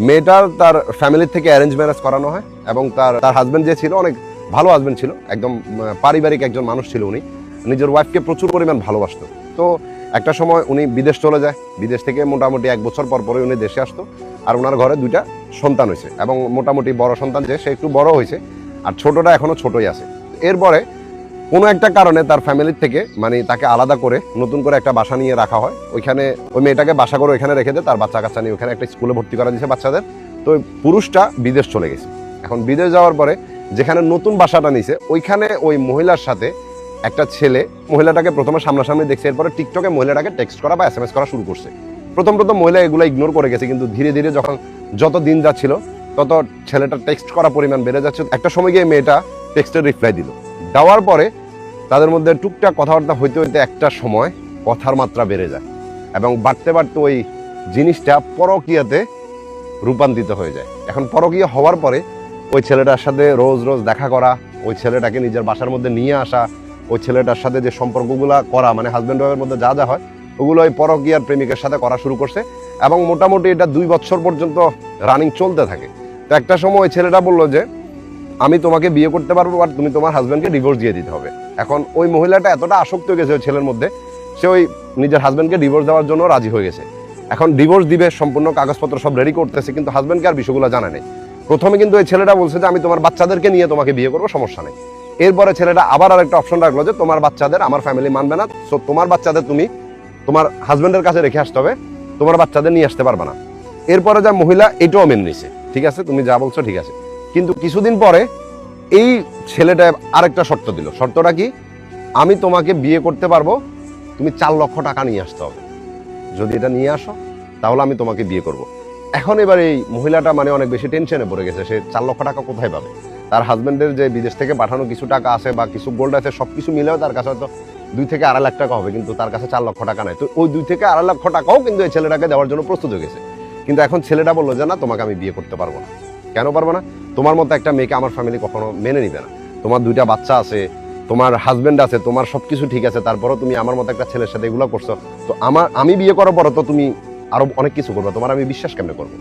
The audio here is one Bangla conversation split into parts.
মেয়েটার তার ফ্যামিলির থেকে অ্যারেঞ্জ ম্যারেজ করানো হয় এবং তার হাজবেন্ড যে ছিল অনেক ভালো হাজবেন্ড ছিল, একদম পারিবারিক একজন মানুষ ছিল। উনি নিজের ওয়াইফকে প্রচুর পরিমাণ ভালোবাসতো। তো একটা সময় উনি বিদেশ চলে যায়। বিদেশ থেকে মোটামুটি 1 বছর পর পরে উনি দেশে আসতো। আর ওনার ঘরে 2টা সন্তান হয়েছে এবং মোটামুটি বড় সন্তান যে সে একটু বড় হয়েছে, আর ছোটটা এখনো ছোটই আছে। এরপরে কোনো একটা কারণে তার ফ্যামিলির থেকে মানে তাকে আলাদা করে নতুন করে একটা বাসা নিয়ে রাখা হয়। ওইখানে ওই মেয়েটাকে বাসা করে ওইখানে রেখে দেয়, তার বাচ্চা কাচ্চা নিয়ে ওখানে একটা স্কুলে ভর্তি করা দিয়েছে বাচ্চাদের। তো ওই পুরুষটা বিদেশ চলে গেছে। এখন বিদেশ যাওয়ার পরে যেখানে নতুন বাসাটা নিছে ওইখানে ওই মহিলার সাথে একটা ছেলে মহিলাটাকে প্রথমে সামনাসামনি দেখছে, এরপরে টিকটকে মহিলাটাকে টেক্সট করা বা SMS করা শুরু করছে। প্রথম মহিলা এগুলো ইগনোর করে গেছে, কিন্তু ধীরে ধীরে যত দিন যাচ্ছিল তত ছেলেটার টেক্সট করা পরিমাণ বেড়ে যাচ্ছে। একটা সময় গিয়ে মেয়েটা টেক্সটের রিপ্লাই দিল। দেওয়ার পরে তাদের মধ্যে টুকটাক কথাবার্তা হইতে হইতে একটা সময় কথার মাত্রা বেড়ে যায় এবং বাড়তে বাড়তে ওই জিনিসটা পরকীয়াতে রূপান্তরিত হয়ে যায়। এখন পরকীয়া হওয়ার পরে ওই ছেলেটার সাথে রোজ রোজ দেখা করা, ওই ছেলেটাকে নিজের বাসার মধ্যে নিয়ে আসা, ওই ছেলেটার সাথে যে সম্পর্কগুলো করা মানে হাজব্যান্ড ওয়াইফের মধ্যে যা যা হয় ওগুলো ওই পরকীয়ার প্রেমিকের সাথে করা শুরু করছে এবং মোটামুটি এটা 2 বছর পর্যন্ত রানিং চলতে থাকে। তো একটা সময় ওই ছেলেটা বললো যে আমি তোমাকে বিয়ে করতে পারবো, আর তুমি তোমার হাজব্যান্ডকে ডিভোর্স দিয়ে দিতে হবে। এখন ওই মহিলাটা এতটা আসক্ত হয়ে গেছে ওই ছেলের মধ্যে, সে ওই নিজের হাজব্যান্ডকে ডিভোর্স দেওয়ার জন্য রাজি হয়ে গেছে। এখন ডিভোর্স দিবে, সম্পূর্ণ কাগজপত্র সব রেডি করতেছে, কিন্তু হাজব্যান্ডকে আর বিষয়গুলো জানা নেই। প্রথমে কিন্তু ওই ছেলেটা বলছে যে আমি তোমার বাচ্চাদেরকে নিয়ে তোমাকে বিয়ে করবো, সমস্যা নেই। এরপরে ছেলেটা আবার আরেকটা অপশন রাখলো যে তোমার বাচ্চাদের আমার ফ্যামিলি মানবে না, সো তোমার বাচ্চাদের তুমি তোমার হাজব্যান্ডের কাছে রেখে আসতে হবে, তোমার বাচ্চাদের নিয়ে আসতে পারবে না। এরপরে যা মহিলা এটাও মেনে নিছে, ঠিক আছে তুমি যা বলছো ঠিক আছে। কিন্তু কিছুদিন পরে এই ছেলেটা আরেকটা শর্ত দিল। শর্তটা কি? আমি তোমাকে বিয়ে করতে পারবো, তুমি 4 লক্ষ টাকা নিয়ে আসতে হবে। যদি এটা নিয়ে আসো তাহলে আমি তোমাকে বিয়ে করব। এখন এবার এই মহিলাটা মানে অনেক বেশি টেনশনে পড়ে গেছে। সে 4 লক্ষ টাকা কোথায় পাবে? তার হাজবেন্ডের যে বিদেশ থেকে পাঠানো কিছু টাকা আছে বা কিছু গোল্ড আছে, সবকিছু মিলেও তার কাছে হয়তো 2 থেকে 2.5 লাখ টাকা হবে, কিন্তু তার কাছে 4 লক্ষ টাকা নাই। তো ওই 2 থেকে 2.5 লক্ষ টাকাও কিন্তু এই ছেলেটাকে দেওয়ার জন্য প্রস্তুত হয়ে গেছে। কিন্তু এখন ছেলেটা বললো যে না, তোমাকে আমি বিয়ে করতে পারবো না। কেন পারবো না? তোমার মতো একটা মেয়েকে আমার ফ্যামিলি কখনো মেনে নিবে না। তোমার 2টা বাচ্চা আছে, তোমার হাজবেন্ড আছে, তোমার সবকিছু ঠিক আছে, তারপরও তুমি আমার মতো একটা ছেলের সাথে এগুলো করছো। তো আমি বিয়ে করার পর তো তুমি আরো অনেক কিছু করবে, তোমার আমি বিশ্বাস কেমনে করবো?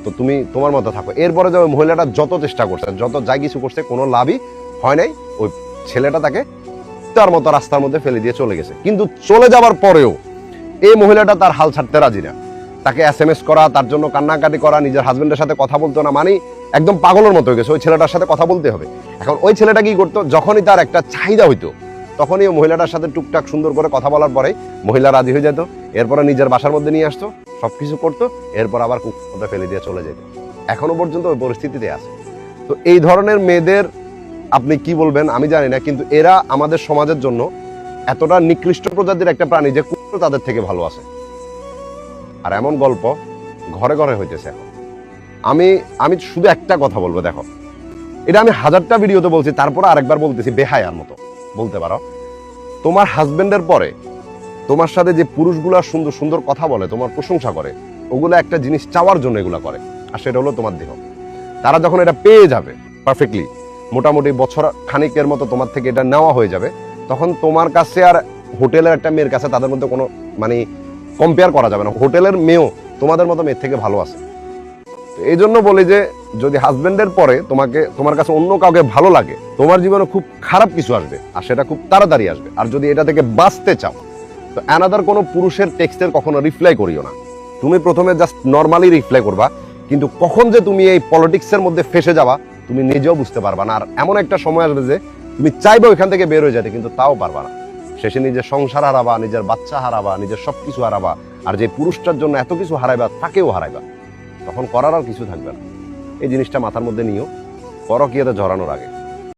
তো তুমি তোমার মতো থাকো। এরপরে যে ওই মহিলাটা যত চেষ্টা করছে, যত যাই কিছু করছে, কোনো লাভই হয় নাই। ওই ছেলেটা তাকে তার মতো রাস্তার মধ্যে ফেলে দিয়ে চলে গেছে। কিন্তু চলে যাওয়ার পরেও এই মহিলাটা তার হাল ছাড়তে রাজি না। তাকে SMS করা, তার জন্য কান্নাকাটি করা, নিজের হাজবেন্ডের সাথে কথা বলতো না, মানে একদম পাগলের মতো হয়ে গেছে। ওই ছেলেটার সাথে কথা বলতে হবে। এখন ওই ছেলেটা কি করতো, যখনই তার একটা চাহিদা হইতো তখনই ওই মহিলাটার সাথে টুকটাক সুন্দর করে কথা বলার পরে মহিলা রাজি হয়ে যেত। এরপরে নিজের বাসার মধ্যে নিয়ে আসতো, সবকিছু করতো, এরপর আবার কুকুরটা ফেলে দিয়ে চলে যেত। এখনো পর্যন্ত ওই পরিস্থিতিতে আছে। তো এই ধরনের মেয়েদের আপনি কি বলবেন আমি জানি না, কিন্তু এরা আমাদের সমাজের জন্য এতটা নিকৃষ্ট প্রজাতির একটা প্রাণী যে কুকুর তাদের থেকে ভালো আছে। আর এমন গল্প ঘরে ঘরে হইতেছে এখন। আমি শুধু একটা কথা বলবো, দেখো এটা আমি 1000টা ভিডিওতে বলছি, তারপরে আরেকবার বলতেছি, বেহায়ার মতো বলতে পারো। তোমার হাজবেন্ডের পরে তোমার সাথে যে পুরুষগুলা সুন্দর সুন্দর কথা বলে, তোমার প্রশংসা করে, ওগুলো একটা জিনিস চাওয়ার জন্য এগুলা করে, আর সেটা হলো তোমার দেহ। তারা যখন এটা পেয়ে যাবে পারফেক্টলি, মোটামুটি বছর খানিকের মতো তোমার থেকে এটা নেওয়া হয়ে যাবে, তখন তোমার কাছে আর হোটেলের একটা মেয়ের কাছে তাদের মধ্যে কোনো মানে কম্পেয়ার করা যাবে না। হোটেলের মেয়েও তোমাদের মতো মেয়ের থেকে ভালো আছে। এই জন্য বলি যে যদি হাজবেন্ডের পরে তোমার কাছে অন্য কাউকে ভালো লাগে, তোমার জীবনে খুব খারাপ কিছু আসবে, আর সেটা খুব তাড়াতাড়ি আসবে। আর যদি এটা থেকে বাঁচতে চাও তো অ্যানাদার কোনো পুরুষের টেক্সটের কখনো রিপ্লাই করিও না। তুমি প্রথমে জাস্ট নর্মালি রিপ্লাই করবা, কিন্তু কখন যে তুমি এই পলিটিক্সের মধ্যে ফেসে যাবা তুমি নিজেও বুঝতে পারবা না। আর এমন একটা সময় আসবে যে তুমি চাইবে ওইখান থেকে বের হয়ে যেতে, কিন্তু তাও পারবা না। শেষে নিজের সংসার হারাবা, নিজের বাচ্চা হারাবা, নিজের সবকিছু হারাবা, আর যে পুরুষটার জন্য এত কিছু হারাইবা তাকেও হারাইবা। তখন করার আর কিছু থাকবে না। এই জিনিসটা মাথার মধ্যে নিও পরকীয়াতে জড়ানোর আগে।